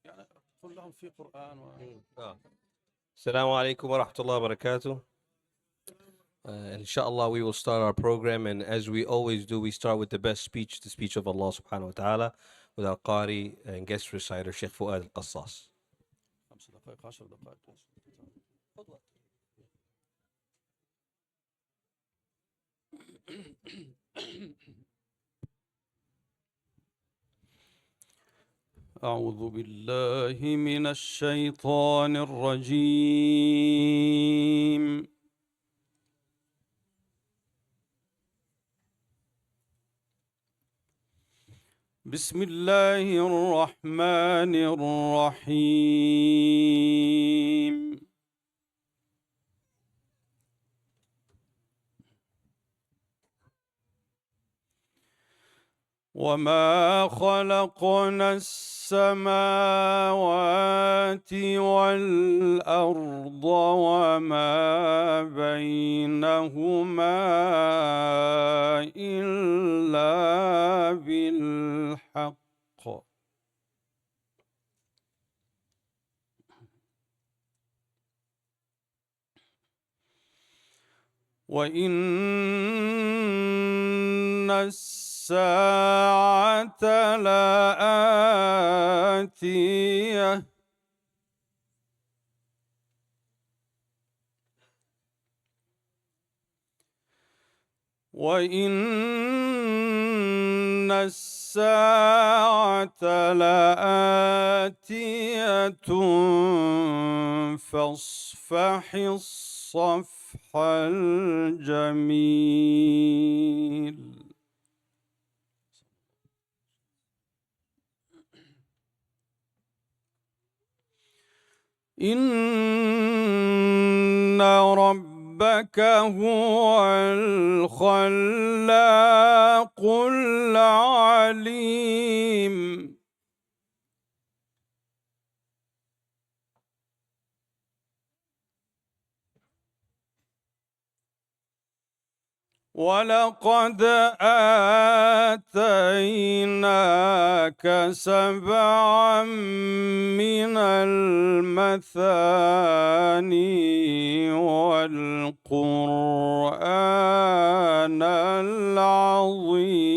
يعني قل لهم في قرآن Assalamu alaikum wa rahmatullahi wa barakatuh. Inshallah, we will start our program, and as we always do, we start with the best speech, the speech of Allah subhanahu wa ta'ala, with our Qari and guest reciter, Sheikh Fuad al-Qassas. 5 دقائق 10 دقائق. أعوذ بالله من الشيطان الرجيم. بسم الله الرحمن الرحيم. وما خلقنا السماوات والأرض وما بينهما إلا بالحق وإن الساعة لآتية وإن الساعة لآتية فاصفح الصفح الجميل. إن ربك هو الخلاق العليم. ولقد آتيناك 7 من المثاني والقرآن العظيم.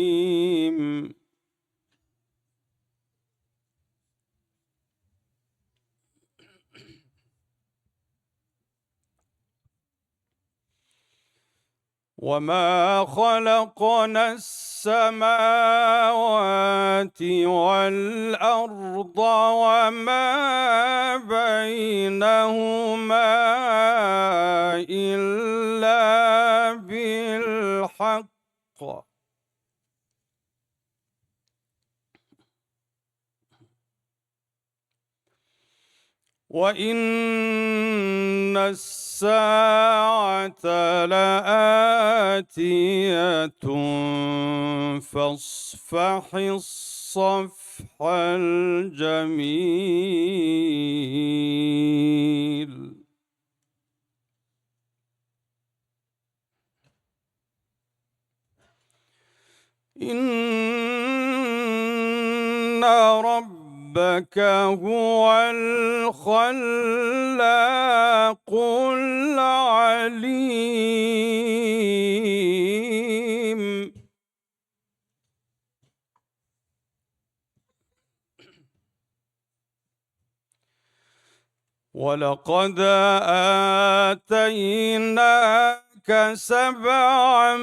وما خلقنا السماوات والأرض وما بينهما إلا بالحق وإن الساعة لآتية فاصفح الصفح الجميل. إن ربك هو الخلاق العليم. ولقد آتيناك 7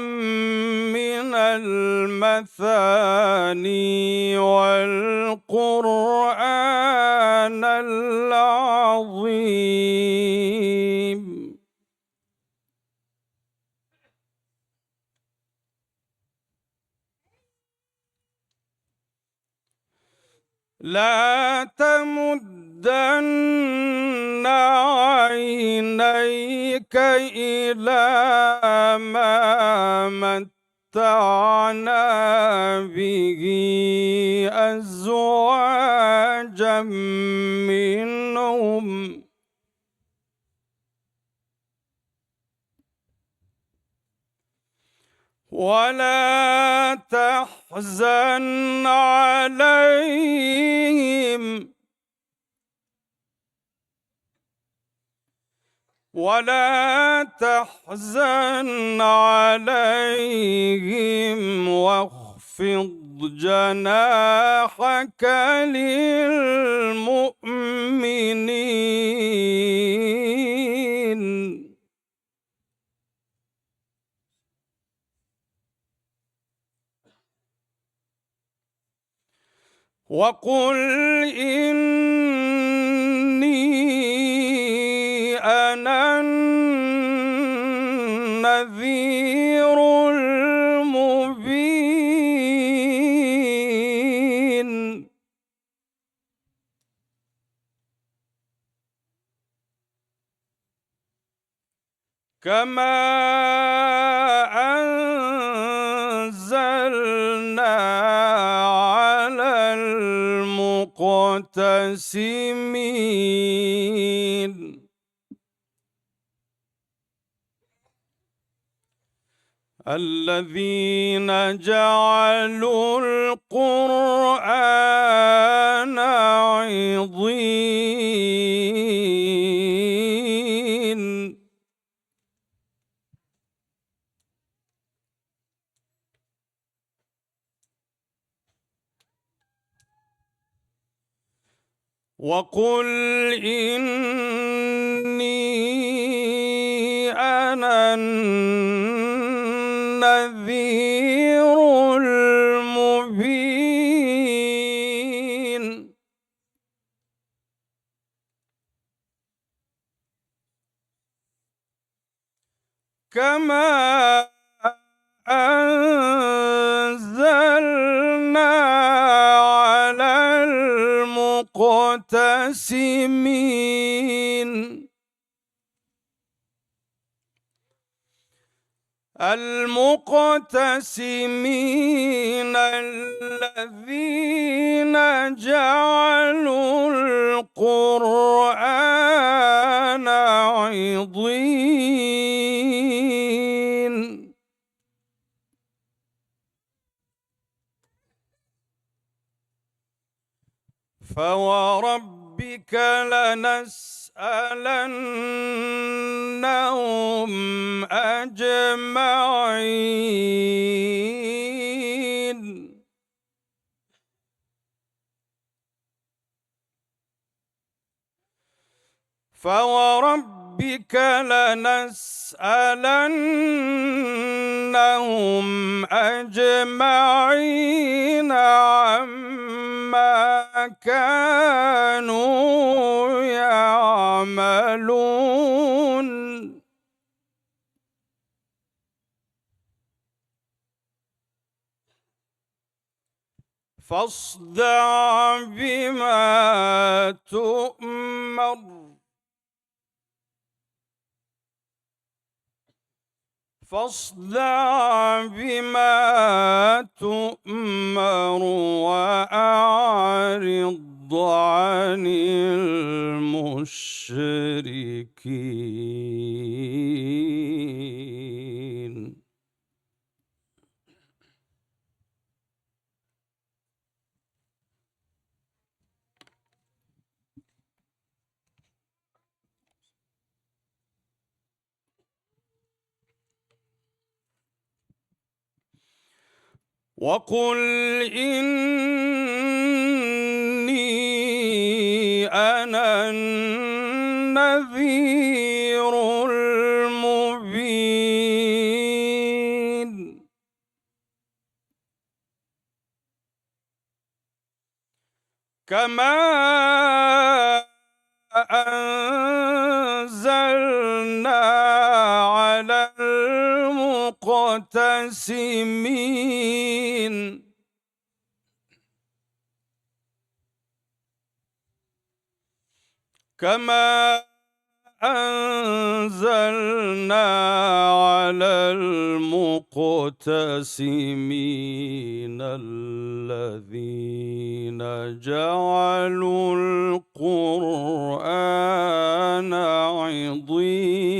من المثاني والقرآن العظيم. لا تمدن عينيك إلى ما متعنا به أزواجا منهم ولا تحزن عليهم ولا تحزن عليهم واخفض جناحك للمؤمنين وقل إني أنا النذير المبين كما أنزلنا على المقتسمين الذين جعلوا القرآن عضين وقل إني أنا النذير المبين كما أنزلنا على المقتسمين الذين جعلوا القرآن عضين فوربك لنسألنهم أجمعين فوربك لنسألنهم أجمعين عما كانوا يعملون فاصدع بما تؤمر وأعرض عن المشركين وقل إني أنا النذير المبين كما أنزلنا على المقتسمين كما أنزلنا على المقتسمين الذين جعلوا القرآن عضين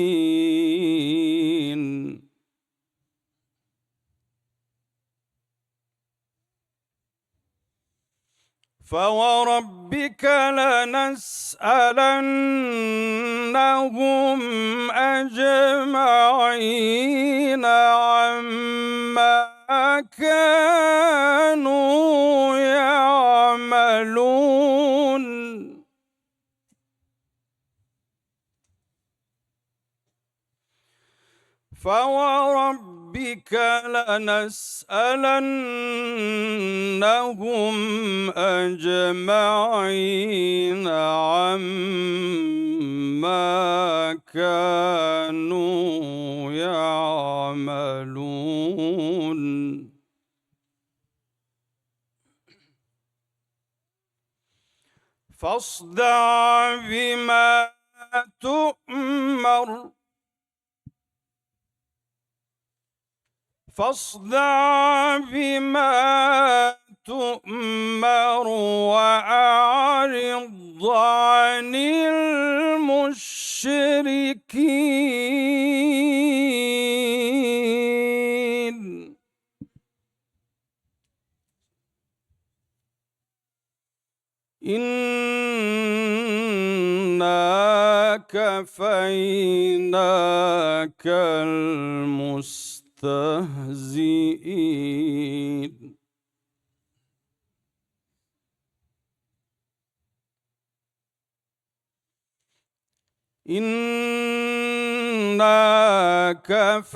فوربك لنسألنهم أجمعين عما كانوا يعملون فوربك لنسألنهم أجمعين عما كانوا يعملون فاصدع بما تؤمر وأعرض عن المشركين إنا كفيناك المستهزئين إنا كفيناك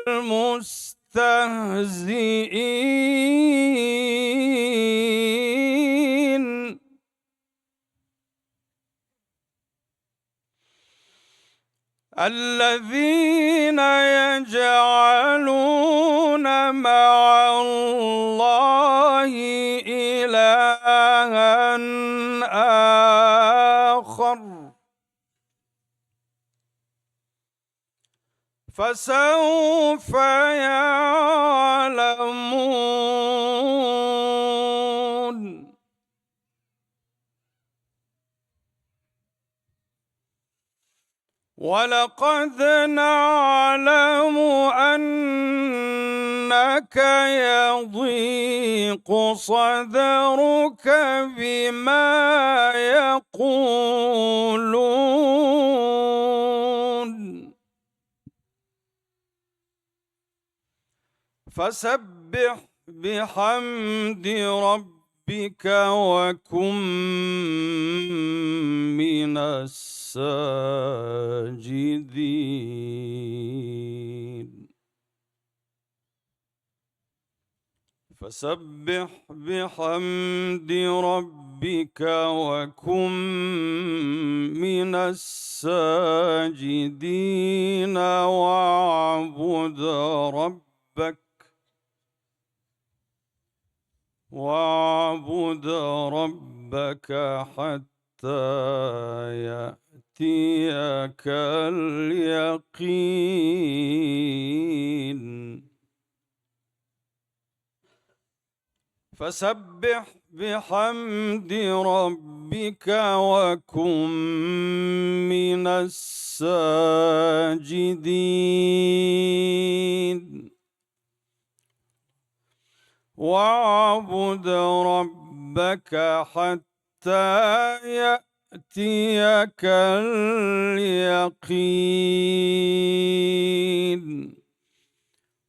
المستهزئين الذين يجعلون مع الله إلها آخر فسوف يعلمون ولقد نعلم أنك يضيق صدرك بما يقولون فسبح بحمد ربك وكن من الساجدين فسبح بحمد ربك وكن من الساجدين واعبد ربك حتى يأتيك اليقين فسبح بحمد ربك وكن من الساجدين واعبد ربك حتى يأتيك اليقين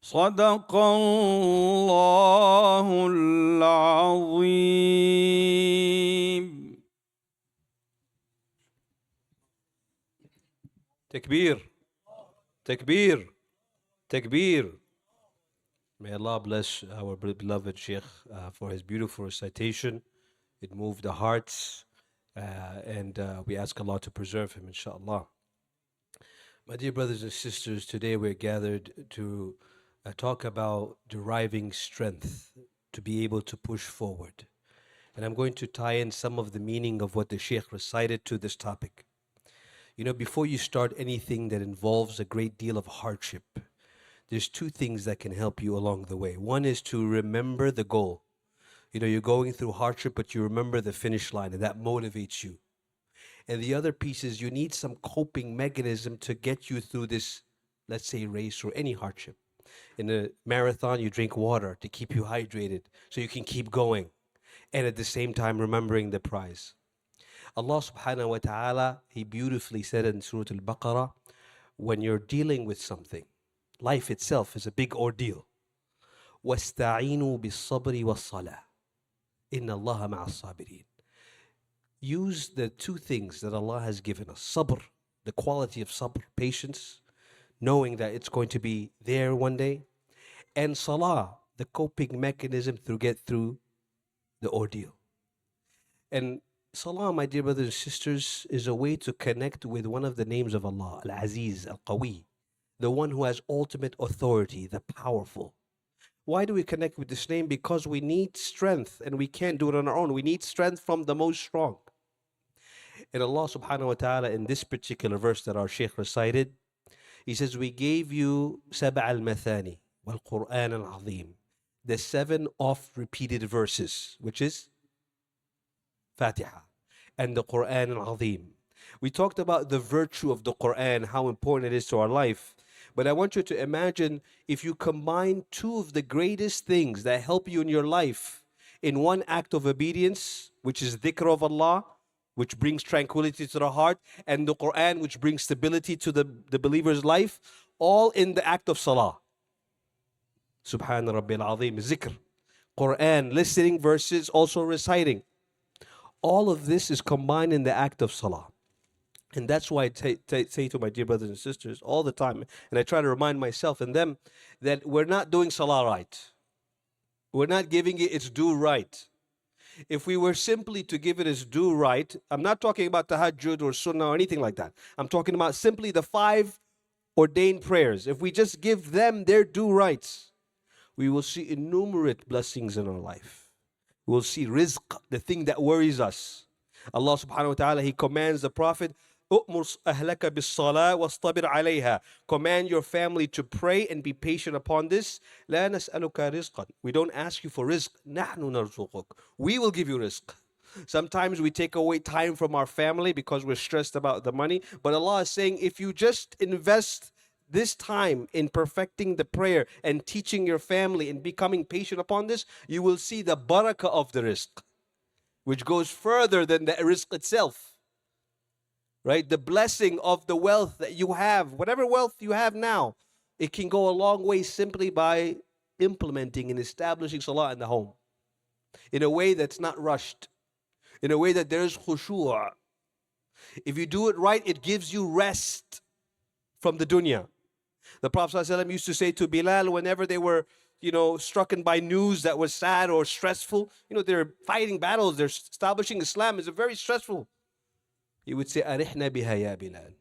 صدق الله العظيم. Takbir, takbir, takbir. May Allah bless our beloved Sheikh for his beautiful recitation. It moved the hearts, and we ask Allah to preserve him, inshallah. My dear brothers and sisters, today we're gathered to talk about deriving strength to be able to push forward. And I'm going to tie in some of the meaning of what the Sheikh recited to this topic. You know, before you start anything that involves a great deal of hardship, there's two things that can help you along the way. One is to remember the goal. You know, you're going through hardship, but you remember the finish line, and that motivates you. And the other piece is you need some coping mechanism to get you through this, let's say, race or any hardship. In a marathon, you drink water to keep you hydrated so you can keep going. And at the same time, remembering the prize. Allah subhanahu wa ta'ala, He beautifully said in Surah Al-Baqarah, when you're dealing with something, life itself is a big ordeal. وَاسْتَعِينُوا بِالصَّبْرِ وَالصَّلَاةِ إِنَّ اللَّهَ مَعَ الصَّابِرِينَ. Use the two things that Allah has given us. Sabr, the quality of sabr, patience, knowing that it's going to be there one day. And salah, the coping mechanism to get through the ordeal. And salah, my dear brothers and sisters, is a way to connect with one of the names of Allah, Al-Aziz, Al-Qawi, the one who has ultimate authority, the powerful. Why do we connect with this name? Because we need strength and we can't do it on our own. We need strength from the most strong. And Allah subhanahu wa ta'ala, in this particular verse that our Shaykh recited, He says, we gave you سبع المثاني والقرآن العظيم, the 7 oft repeated verses, which is Fatiha and the Quran al-Azim. We talked about the virtue of the Quran, how important it is to our life. But I want you to imagine if you combine 2 of the greatest things that help you in your life in one act of obedience, which is dhikr of Allah, which brings tranquility to the heart, and the Quran, which brings stability to the believer's life, all in the act of salah. Subhana Rabbil Azim, zikr, Quran, listening verses, also reciting. All of this is combined in the act of salah. And that's why I say to my dear brothers and sisters all the time, and I try to remind myself and them, that we're not doing salah right. We're not giving it its due right. If we were simply to give it its due right, I'm not talking about tahajjud or sunnah or anything like that. I'm talking about simply the 5 ordained prayers. If we just give them their due rights, we will see innumerable blessings in our life. We will see rizq, the thing that worries us. Allah subhanahu wa ta'ala, He commands the Prophet, أُأْمُرْ أَهْلَكَ بِالصَّلَاةِ وَاصْطَبِرْ عَلَيْهَا. Command your family to pray and be patient upon this. لَا نَسْأَلُكَ رِزْقًا. We don't ask you for rizq. نَحْنُ نَرْزُقُكَ. We will give you rizq. Sometimes we take away time from our family because we're stressed about the money. But Allah is saying, if you just invest this time in perfecting the prayer and teaching your family and becoming patient upon this, you will see the barakah of the rizq, which goes further than the rizq itself. Right? The blessing of the wealth that you have, whatever wealth you have now, it can go a long way simply by implementing and establishing salah in the home in a way that's not rushed, in a way that there's khushu'. If you do it right, it gives you rest from the dunya. The Prophet ﷺ used to say to Bilal whenever they were, struck by news that was sad or stressful, they're fighting battles, they're establishing Islam, is very stressful. He would say, Arihna biha ya Bilal.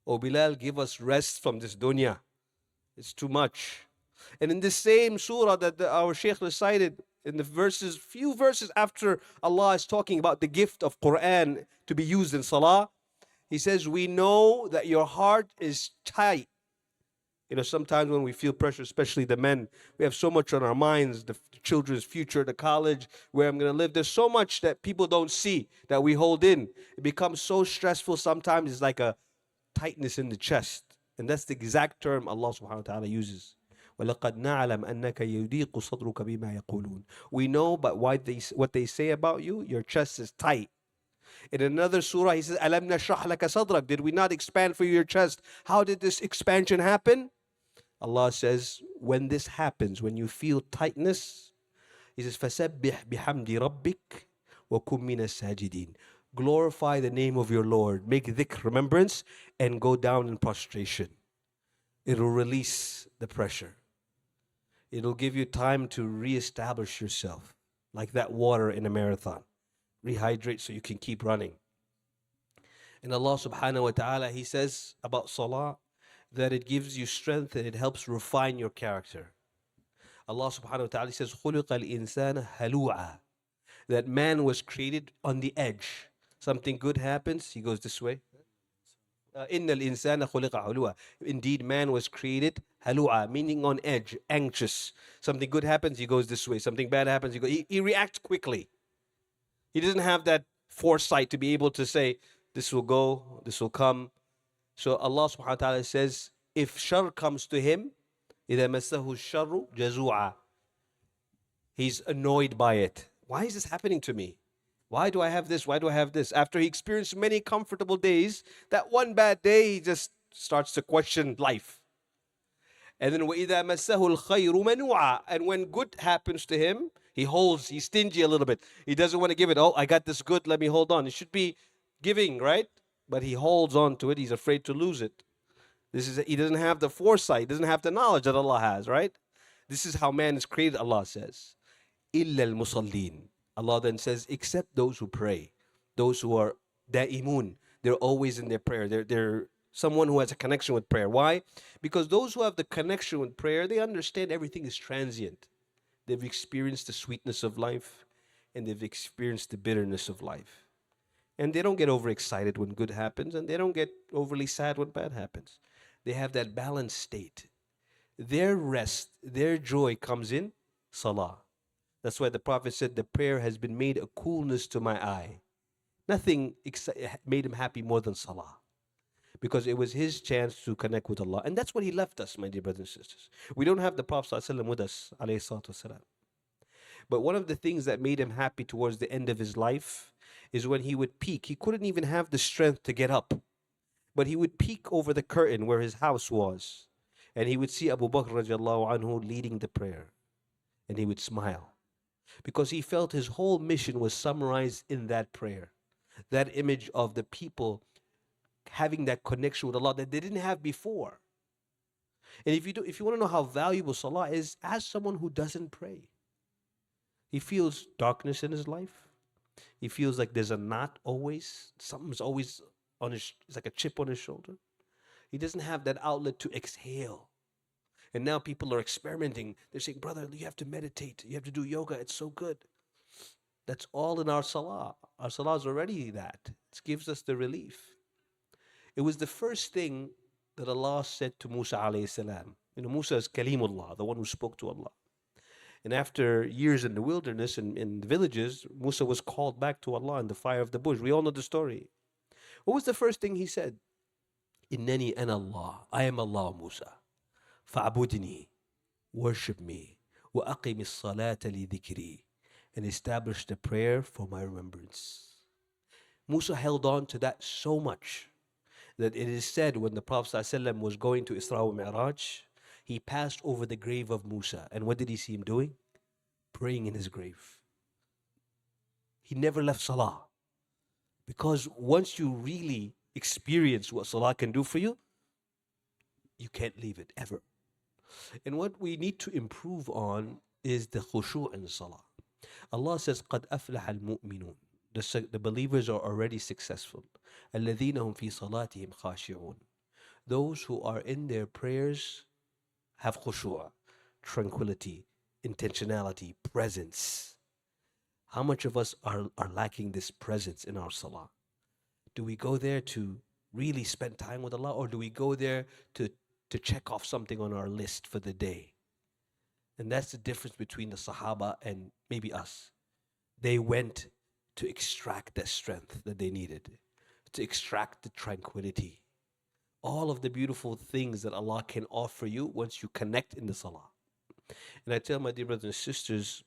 Oh Bilal, give us rest from this dunya. It's too much. And in the same surah that our Shaykh recited, in the few verses after Allah is talking about the gift of Quran to be used in salah, He says, we know that your heart is tight. Sometimes when we feel pressure, especially the men, we have so much on our minds, the children's future, the college, where I'm going to live. There's so much that people don't see that we hold in. It becomes so stressful sometimes. It's like a tightness in the chest. And that's the exact term Allah subhanahu wa ta'ala uses. وَلَقَدْ نَعْلَمْ أَنَّكَ يُضِيقُ صَدْرُكَ بِمَا يَقُولُونَ. We know, but what they say about you, your chest is tight. In another surah, He says, أَلَمْ نَشْرَحْ لَكَ صَدْرَكَ. Did we not expand for you your chest? How did this expansion happen? Allah says, when this happens, when you feel tightness, He says, فَسَبِّحْ بِحَمْدِ رَبِّكَ وَكُمْ مِنَ السَّاجِدِينَ. Glorify the name of your Lord, make dhikr, remembrance, and go down in prostration. It'll release the pressure. It'll give you time to reestablish yourself, like that water in a marathon. Rehydrate so you can keep running. And Allah subhanahu wa ta'ala, He says about salah, that it gives you strength and it helps refine your character. Allah subhanahu wa ta'ala says, خُلِقَ الْإِنسَانَ هَلُوعًا. That man was created on the edge. Something good happens, he goes this way. إِنَّ الْإِنسَانَ خُلِقَ هَلُوعًا. Indeed, man was created هَلُوعًا, meaning on edge, anxious. Something good happens, he goes this way. Something bad happens, he reacts quickly. He doesn't have that foresight to be able to say, this will go, this will come. So Allah subhanahu wa ta'ala says, if shar comes to him, إِذَا مَسَّهُ الشَّرُّ جَزُوعًا. He's annoyed by it. Why is this happening to me? Why do I have this? Why do I have this? After he experienced many comfortable days, that one bad day, he just starts to question life. And then وَإِذَا مَسَّهُ الْخَيْرُ مَنُوعًا. And when good happens to him, he's stingy a little bit. He doesn't want to give it. Oh, I got this good, let me hold on. It should be giving, right? But he holds on to it. He's afraid to lose it. He doesn't have the foresight, doesn't have the knowledge that Allah has, right? This is how man is created, Allah says. إِلَّا الْمُصَلِّينَ. Allah then says, except those who pray, those who are da'imun, they're always in their prayer. They're someone who has a connection with prayer. Why? Because those who have the connection with prayer, they understand everything is transient. They've experienced the sweetness of life and they've experienced the bitterness of life. And they don't get overexcited when good happens and they don't get overly sad when bad happens. They have that balanced state. Their rest, their joy comes in salah. That's why the Prophet said, the prayer has been made a coolness to my eye. Nothing made him happy more than salah. Because it was his chance to connect with Allah. And that's what he left us, my dear brothers and sisters. We don't have the Prophet ﷺ with us, alayhi salatu wasalam. But one of the things that made him happy towards the end of his life is when he would peek. He couldn't even have the strength to get up. But he would peek over the curtain where his house was. And he would see Abu Bakr radiallahu anhu leading the prayer. And he would smile. Because he felt his whole mission was summarized in that prayer. That image of the people having that connection with Allah that they didn't have before. And if you want to know how valuable salah is, ask someone who doesn't pray. He feels darkness in his life. He feels like there's a knot always. Something's always it's like a chip on his shoulder. He doesn't have that outlet to exhale. And now people are experimenting. They're saying, brother, you have to meditate. You have to do yoga. It's so good. That's all in our salah. Our salah is already that. It gives us the relief. It was the first thing that Allah said to Musa alayhi salam. Musa is Kalimullah, the one who spoke to Allah. And after years in the wilderness and in the villages, Musa was called back to Allah in the fire of the bush. We all know the story. What was the first thing he said? Innani ana Allah. I am Allah, Musa. Fa'budni. Worship me. Wa aqimi as-salata li dhikri. And establish the prayer for my remembrance. Musa held on to that so much that it is said when the Prophet ﷺ was going to Isra wa Mi'raj, he passed over the grave of Musa. And what did he see him doing? Praying in his grave. He never left salah. Because once you really experience what salah can do for you, you can't leave it ever. And what we need to improve on is the khushu' in salah. Allah says, قَدْ أَفْلَحَ الْمُؤْمِنُونَ. The believers are already successful. الَّذِينَ هُمْ فِي صَلَاتِهِمْ خَاشِعُونَ. Those who are in their prayers have khushu', tranquility, intentionality, presence. How much of us are lacking this presence in our salah? Do we go there to really spend time with Allah, or do we go there to check off something on our list for the day? And that's the difference between the Sahaba and maybe us. They went to extract that strength that they needed, to extract the tranquility, all of the beautiful things that Allah can offer you once you connect in the salah. And I tell my dear brothers and sisters,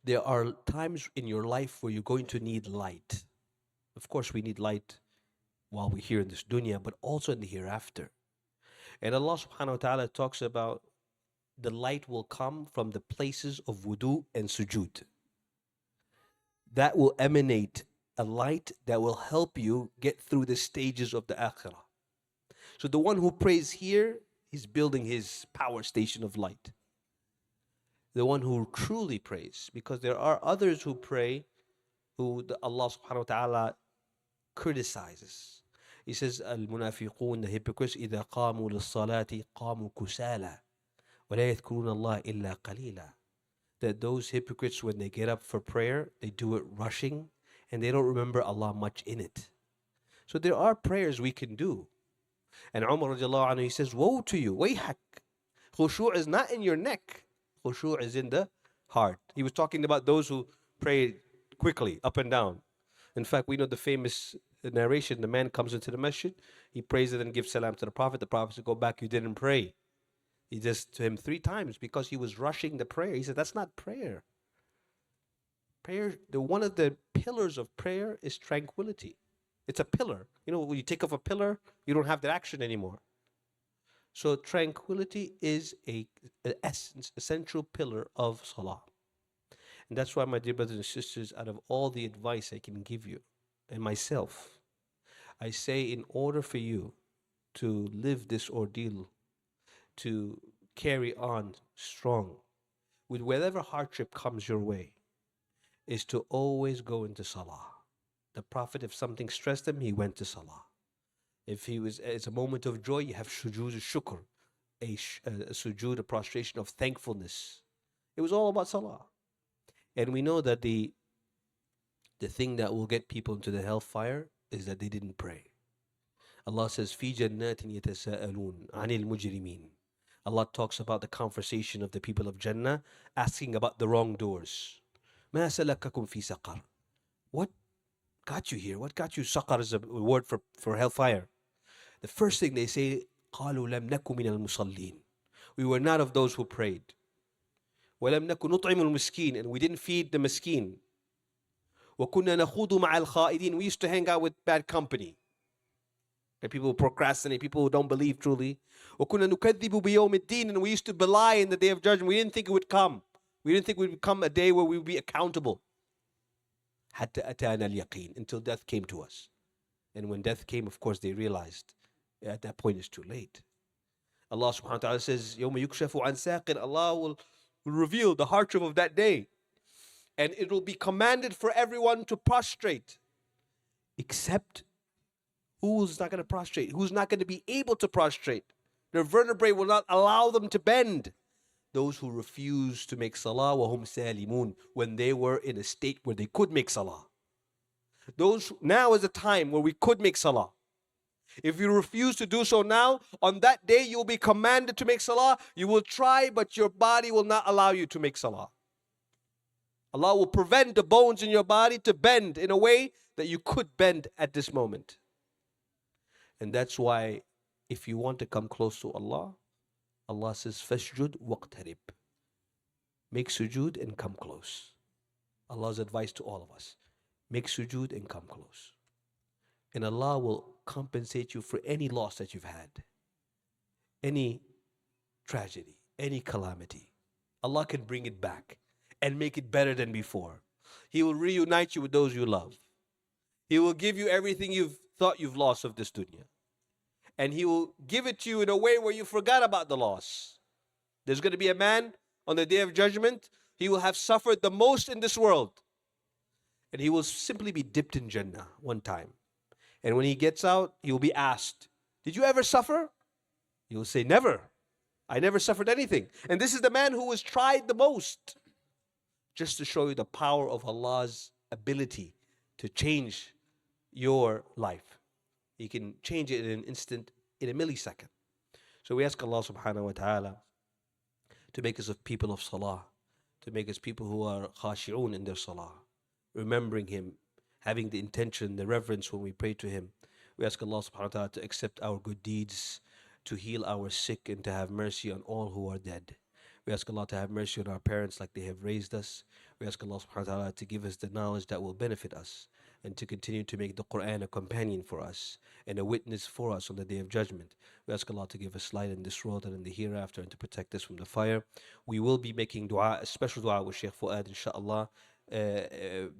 there are times in your life where you're going to need light. Of course, we need light while we're here in this dunya, but also in the hereafter. And Allah subhanahu wa ta'ala talks about the light will come from the places of wudu and sujood. That will emanate a light that will help you get through the stages of the akhirah. So the one who prays here, he's building his power station of light. The one who truly prays, because there are others who pray who Allah subhanahu wa ta'ala criticizes. He says, Al-munafiqun, the hypocrites, إِذَا قَامُوا لِلصَّلَاةِ قَامُوا كُسَالًا وَلَا يَذْكُرُونَ اللَّهَ إِلَّا قَلِيلًا. That those hypocrites, when they get up for prayer, they do it rushing and they don't remember Allah much in it. So there are prayers we can do. And Umar radiallahu anhu, he says, woe to you, wayhak. Khushu' is not in your neck. Khushu' is in the heart. He was talking about those who pray quickly, up and down. In fact, we know the famous narration, the man comes into the masjid, he prays it and gives salam to the Prophet. The Prophet said, go back, you didn't pray. He just to him 3 times because he was rushing the prayer. He said, that's not prayer. Prayer, one of the pillars of prayer is tranquility. It's a pillar. You know, when you take off a pillar, you don't have that action anymore. So tranquility is a essential pillar of salah. And that's why, my dear brothers and sisters, out of all the advice I can give you and myself, I say, in order for you to live this ordeal, to carry on strong with whatever hardship comes your way, is to always go into salah. The Prophet, if something stressed him, he went to salah. If it's a moment of joy, you have sujood shukr, a sujood, a prostration of thankfulness. It was all about salah. And we know that the thing that will get people into the hellfire is that they didn't pray. Allah says, "Fi jannatin yatasaalun anil mujrimin." Allah talks about the conversation of the people of Jannah asking about the wrongdoers. "Ma salakakum fi saqar?" What got you here? What got you? Saqar is a word for hellfire. The first thing they say, قالوا لم نكن من المصلين. We were not of those who prayed. ولم نكن نطعم المسكين, and we didn't feed the miskin. وكنا نخوض مع الخائدين. We used to hang out with bad company. And people who procrastinate, people who don't believe truly. وكنا نكذب بيوم الدين, and we used to belie in the day of judgment. We didn't think it would come. We didn't think it would come a day where we would be accountable. حتى أتانا اليقين, until death came to us. And when death came, of course, they realized at that point it's too late. Allah subhanahu wa ta'ala says, يوم يكشف عن ساق, Allah will reveal the hardship of that day. And it will be commanded for everyone to prostrate. Except who's not going to prostrate? Who's not going to be able to prostrate? Their vertebrae will not allow them to bend. Those who refuse to make salah, وَهُمْ سَالِمُونَ, when they were in a state where they could make salah. Now is a time where we could make salah. If you refuse to do so now, on that day you will be commanded to make salah. You will try, but your body will not allow you to make salah. Allah will prevent the bones in your body to bend in a way that you could bend at this moment. And that's why if you want to come close to Allah, Allah says, فَاسْجُدْ وَاقْتَرِبْ. Make sujood and come close. Allah's advice to all of us. Make sujood and come close. And Allah will compensate you for any loss that you've had, any tragedy, any calamity. Allah can bring it back and make it better than before. He will reunite you with those you love. He will give you everything you've thought you've lost of this dunya. And He will give it to you in a way where you forgot about the loss. There's going to be a man on the Day of Judgment. He will have suffered the most in this world. And he will simply be dipped in Jannah one time. And when he gets out, he will be asked, did you ever suffer? He will say, never. I never suffered anything. And this is the man who was tried the most. Just to show you the power of Allah's ability to change your life. He can change it in an instant, in a millisecond. So we ask Allah subhanahu wa ta'ala to make us a people of salah, to make us people who are khashi'un in their salah, remembering Him, having the intention, the reverence when we pray to Him. We ask Allah subhanahu wa ta'ala to accept our good deeds, to heal our sick, and to have mercy on all who are dead. We ask Allah to have mercy on our parents like they have raised us. We ask Allah subhanahu wa ta'ala to give us the knowledge that will benefit us, and to continue to make the Quran a companion for us and a witness for us on the Day of Judgment. We ask Allah to give us light in this world and in the hereafter, and to protect us from the fire. We will be making dua, a special dua with Sheikh Fuad, inshallah.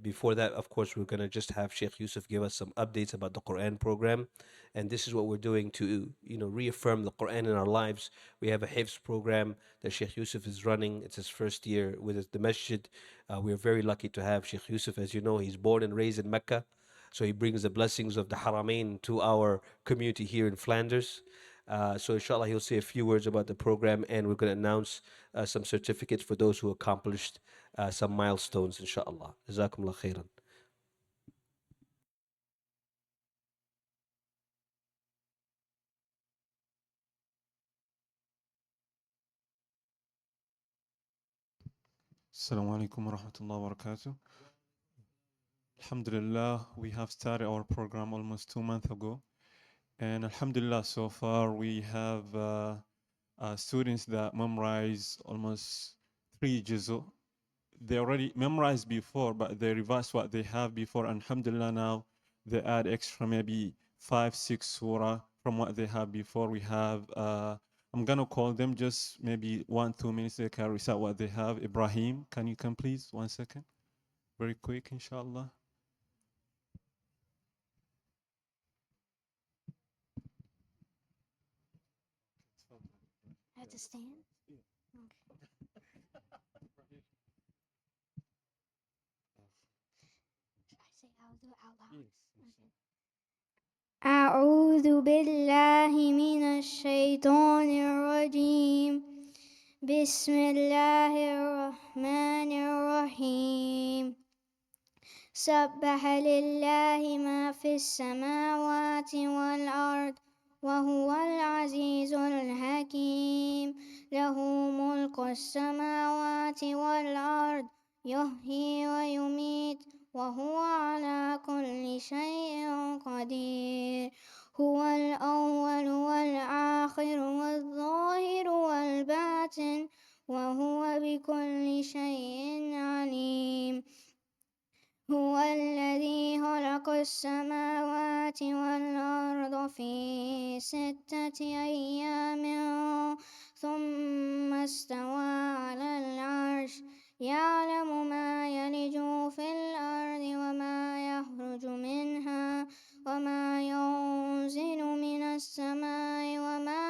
Before that, of course, we're going to just have Sheikh Yusuf give us some updates about the Quran program. And this is what we're doing to, reaffirm the Quran in our lives. We have a Hifz program that Sheikh Yusuf is running. It's his first year with the masjid. We're very lucky to have Sheikh Yusuf. As you know, he's born and raised in Mecca. So he brings the blessings of the Haramain to our community here in Flanders. So inshallah, he'll say a few words about the program, and we're going to announce some certificates for those who accomplished some milestones, inshallah. Jazakumullah khairan. Assalamu alaikum wa rahmatullahi wa barakatuh. Alhamdulillah, we have started our program almost 2 months ago. And Alhamdulillah, so far we have students that memorize almost 3 juzu. They already memorized before, but they revised what they have before. Alhamdulillah, now they add extra maybe 5, 6 surah from what they have before. We have, I'm gonna call them just maybe 1, 2 minutes. They can recite what they have. Ibrahim, can you come please? 1 second. Very quick, inshallah. I have to stand? Okay. Should I say I'll do it out loud? Okay. أعوذ بالله من الشيطان الرجيم بسم الله الرحمن الرحيم سبح لله ما في السماوات والأرض وهو العزيز الحكيم له ملك السماوات والأرض يحيي ويميت وهو على كل شيء قدير هو الأول والآخر والظاهر والباطن وهو بكل شيء عليم هو الذي خلق السماوات والأرض في 6 أيام ثم استوى على العرش يعلم ما يلج في الأرض وما يخرج منها وما ينزل من السماء وما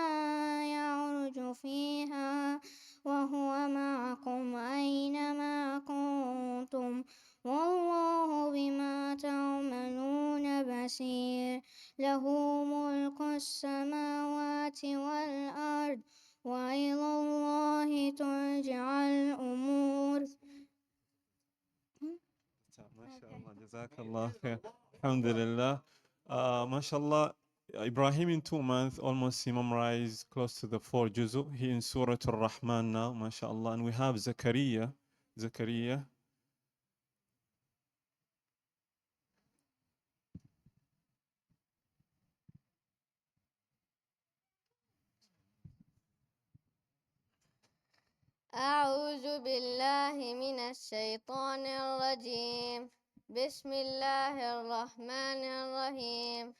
يعرج فيها وهو معكم أينما كنتم والله بما تعملون بصير له ملك السماوات والأرض وإلى الله ترجع الأمور MashaAllah, Jazakallah khair. Alhamdulillah. MashaAllah, Ibrahim in 2 months almost he memorized close to the 4 juzu. He in Surah Al-Rahman now, MashaAllah. And we have Zakaria. أعوذ بالله من الشيطان الرجيم بسم الله الرحمن الرحيم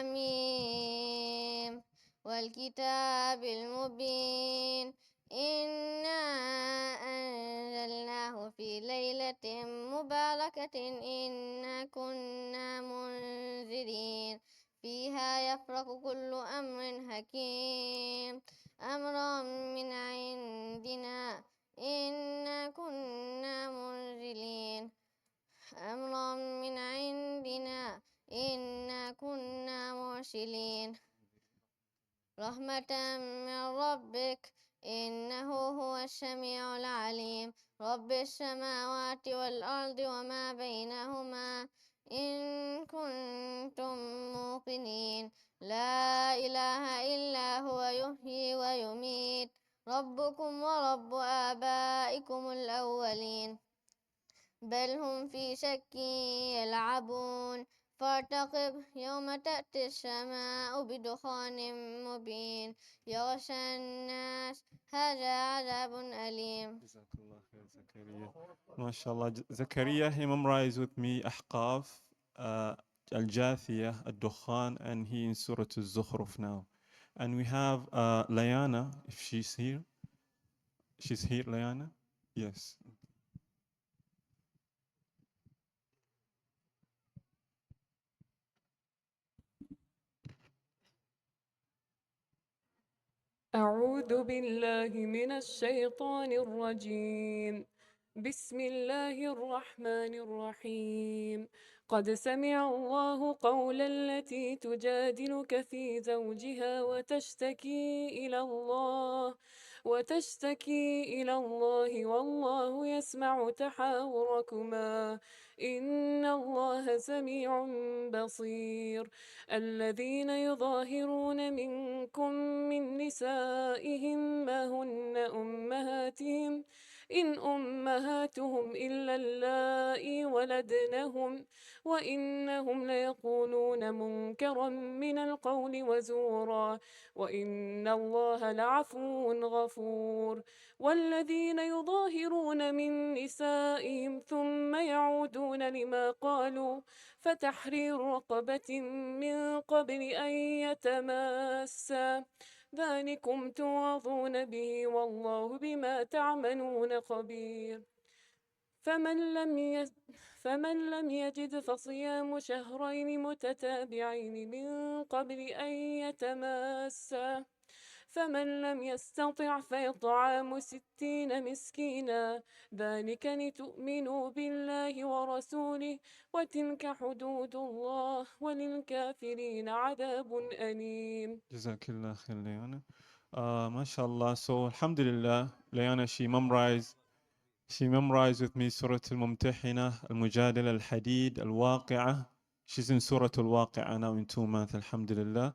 حميم والكتاب المبين إنا أنزلناه في ليلة مباركة إنا كنا منذرين فيها يفرق كل أمر حكيم أمرا من عندنا إنا كنا منزلين أمرا من عندنا إنا كنا مرسلين رحمة من ربك إنه هو السميع العليم رب السماوات والأرض وما بينهما إن كنتم موقنين لا إله إلا هو يحيي ويميت ربكم ورب آبائكم الأولين بل هم في شك يلعبون فارتقب يوم تأتي السماء بدخان مبين يغشى الناس هذا عذاب أليم. Jazakallah khair, Zakaria. MashaAllah, Zakaria, he memorized with me Ahqaf, Al-Jathiyah, Ad-Dukhan, and he in Surah Al-Zukhruf now. And we have Layana, if she's here. She's here, Layana? Yes. أعوذ بالله من الشيطان الرجيم بسم الله الرحمن الرحيم قد سمع الله قول التي تجادلك في زوجها وتشتكي إلى الله والله يسمع تحاوركما إن الله سميع بصير الذين يظاهرون منكم من نسائهم ما هن أمهاتهم إن أمهاتهم إلا اللائي ولدنهم وإنهم ليقولون منكرا من القول وزورا وإن الله لعفو غفور والذين يظاهرون من نسائهم ثم يعودون لما قالوا فتحرير رقبة من قبل أن يتماسا ذلكم توعظون به والله بما تعملون خبير فمن لم يجد فصيام شهرين متتابعين من قبل أن يتماسا فمن لم يستطع فإطعام 60 مسكينا ذلك لتؤمنوا بالله ورسوله وتلك حدود الله وللكافرين عذاب أليم. Jazakallah khair, Leona. MashaAllah. So, Alhamdulillah, Leona, she memorized with me Surah Al-Mumtahina, Al-Mujadila, Al-Hadid, Al-Waqi'ah. She's in Surah Al-Waqi'ah now in 2 months, Alhamdulillah.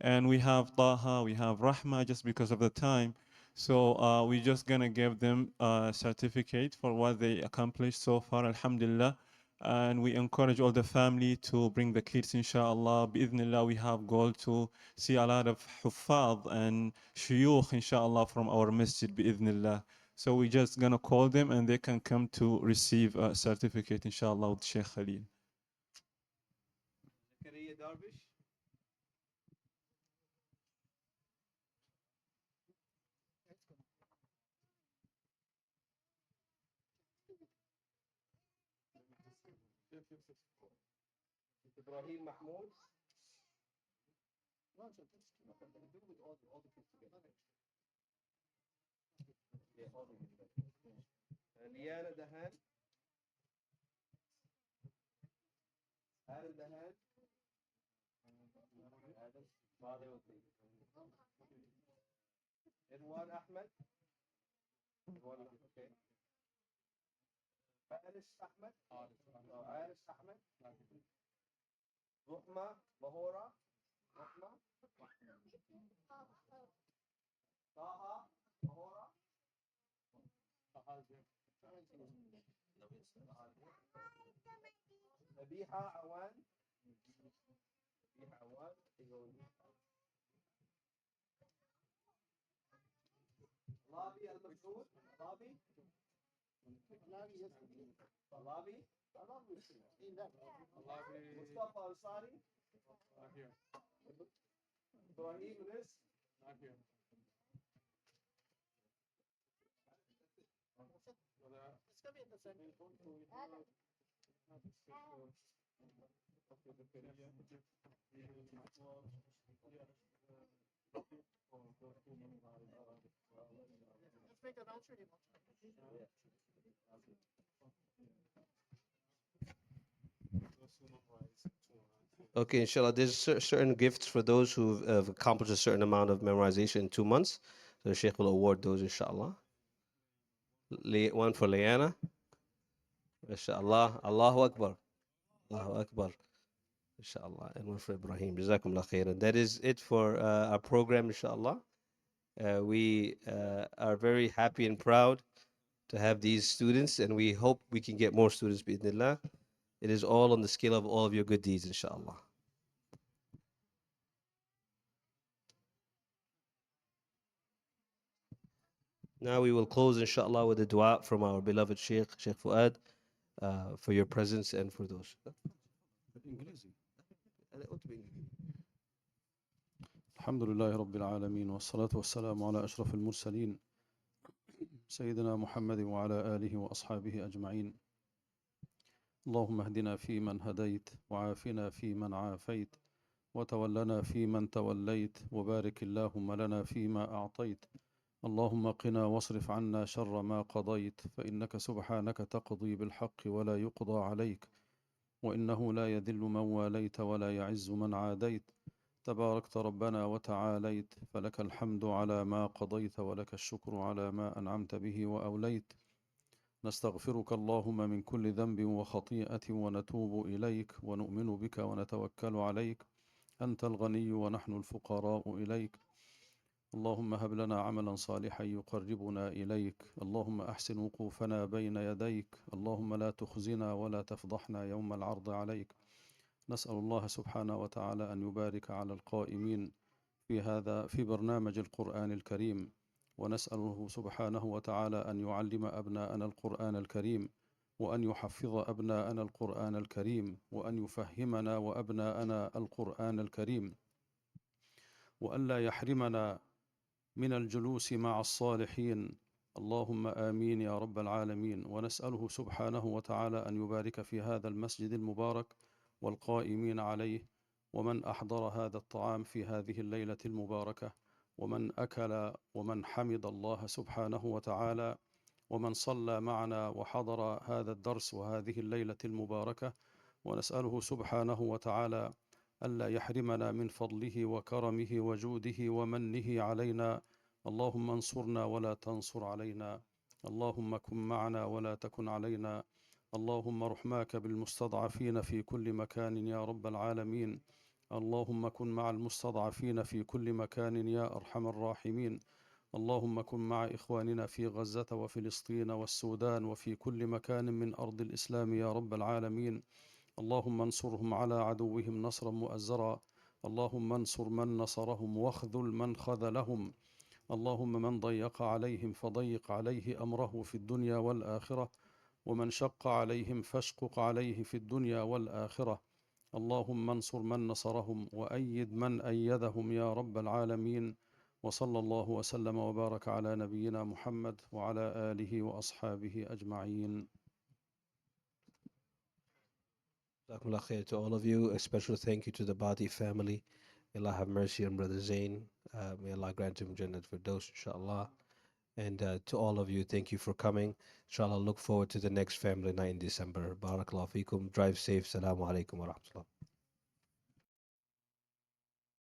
And we have Taha, we have Rahma, just because of the time. So we're just gonna give them a certificate for what they accomplished so far, Alhamdulillah. And we encourage all the family to bring the kids, inshallah. Bi'idhnillah, we have goal to see a lot of huffaz and shuyukh, inshallah, from our masjid, bi'idhnillah. So we're just gonna call them and they can come to receive a certificate, inshallah, with Sheikh Khalil. Ibrahim Mahmoud. Liana Dahan. Adam Dahan. Adam. Edwan Ahmed. Okay. Aris Ahmed. Aris Ahmed. Ruhma Mahora. Ruhma. Taha Mahora. Nabiha Awan. Nabiha Awan. Labi Al-Masoud. Labi. Labi. Mustafa Ansari. Not here. Ibrahim Riz. Not here. It's gonna be in the center. Let's make an alternate. Okay, inshallah, there's certain gifts for those who have accomplished a certain amount of memorization in 2 months. So the Sheikh will award those, inshallah. One for Liana. Inshallah. Allahu Akbar. Allahu Akbar. Inshallah. And one for Ibrahim. Jazakumullah khairan. That is it for our program, inshallah. We are very happy and proud to have these students, and we hope we can get more students, bi'idhnillah. It is all on the scale of all of your good deeds, inshallah. Now we will close, inshallah, with a dua from our beloved Sheikh Fuad, for your presence and for those. الحمد لله رب العالمين والصلاة والسلام على أشرف المرسلين سيدنا محمد وعلى آله وأصحابه أجمعين. اللهم اهدنا فيمن هديت وعافنا فيمن عافيت وتولنا فيمن توليت وبارك اللهم لنا فيما أعطيت. اللهم قنا واصرف عنا شر ما قضيت فإنك سبحانك تقضي بالحق ولا يقضى عليك وإنه لا يذل من واليت ولا يعز من عاديت. تباركت ربنا وتعاليت فلك الحمد على ما قضيت ولك الشكر على ما أنعمت به وأوليت. نستغفرك اللهم من كل ذنب وخطيئة ونتوب إليك ونؤمن بك ونتوكل عليك. أنت الغني ونحن الفقراء إليك. اللهم هب لنا عملا صالحا يقربنا إليك. اللهم أحسن وقوفنا بين يديك. اللهم لا تخزنا ولا تفضحنا يوم العرض عليك. نسأل الله سبحانه وتعالى أن يبارك على القائمين في برنامج القرآن الكريم، ونسأله سبحانه وتعالى أن يعلم أبناءنا القرآن الكريم، وأن يحفظ أبناءنا القرآن الكريم، وأن يفهمنا وأبناءنا القرآن الكريم، وأن لا يحرمنا من الجلوس مع الصالحين. اللهم آمين يا رب العالمين. ونسأله سبحانه وتعالى أن يبارك في هذا المسجد المبارك والقائمين عليه، ومن أحضر هذا الطعام في هذه الليلة المباركة، ومن أكل ومن حمد الله سبحانه وتعالى، ومن صلى معنا وحضر هذا الدرس وهذه الليلة المباركة. ونسأله سبحانه وتعالى ألا يحرمنا من فضله وكرمه وجوده ومنه علينا. اللهم انصرنا ولا تنصر علينا. اللهم كن معنا ولا تكن علينا. اللهم رحماك بالمستضعفين في كل مكان يا رب العالمين. اللهم كن مع المستضعفين في كل مكان يا أرحم الراحمين. اللهم كن مع إخواننا في غزة وفلسطين والسودان وفي كل مكان من أرض الإسلام يا رب العالمين. اللهم انصرهم على عدوهم نصرا مؤزرا. اللهم انصر من نصرهم واخذل من خذلهم. اللهم من ضيق عليهم فضيق عليه أمره في الدنيا والآخرة، ومن شق عليهم فاشقق عليه في الدنيا والآخرة. اللهم انصر من نصرهم وأيد من أيدهم يا رب العالمين. وصلى الله وسلم وبارك على نبينا محمد وعلى آله وأصحابه أجمعين. Jazakumullah khair to all of you. A special thank you to the Badi family. May Allah have mercy on Brother Zain. May Allah grant him Jannat Firdaus, inshallah. And to all of you, thank you for coming. Inshallah, look forward to the next family night in December. Barakallahu feekum. Drive safe. Assalamu alaikum wa rahmatullah.